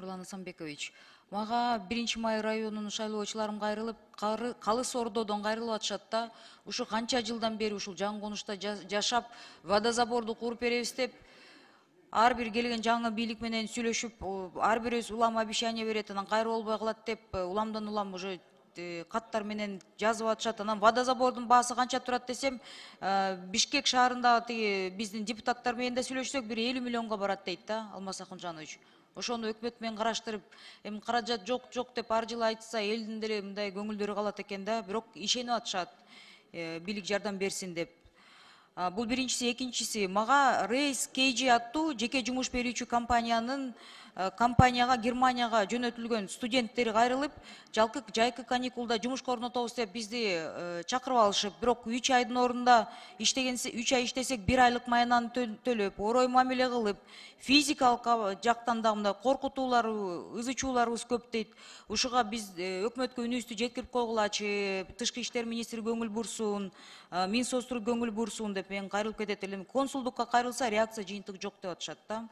Арлан Асанбекович, мага 1 Май районунун шайлоочуларым кайрылып, Калыс Ордодон кайрылып атышат да, ушу канча жылдан бери ушул жаңы конушта жашап, водозаборду куруп беребиз деп, ар бир келген жаңы бийлик менен сүйлөшүп, ар бирөөбүз улам обещание берет, анан кайры болбой калат деп, уламдан улам уже каттар менен жазып атышат. Анан водозабордун баасы канча турат десем, Бишкек шаарында тиги биздин депутаттар менен да сүйлөшсөк, бир 50 миллионго барат дейт да, Алмаз Акынжанович. Ошону өкмөт менен караштырып, эми каражат жок деп ар жылы айтса, элдин деле мындай көңүлдөрү калат экен да, бирок ишенип атышат, бийлик жардам берсин деп. Бул биринчиси, экинчиси, мага Рейс KG аттуу жеке жумуш берүүчү компанияга Германияга жөнөтүлгөн студенттер кайрылып, жайкы каникулда жумушка орнотобуз деп бизди чакырып алышып, бирок 3 айдын ордунда 3 ай иштесек 1 айлык маянаны төлөп, орой мамиле кылып, физикалык жактан да мындай коркутуулар, ызычууларыбыз көп дейт. Ушуга биз өкмөткө үнүбүздү жеткирип койгулачы, Тышкы иштер министри көңүл бурсун, Минсоцтур көңүл бурсун деп мен кайрылып кетет элем. Консулдукка кайрылса реакция жыйынтык жок деп атышат да.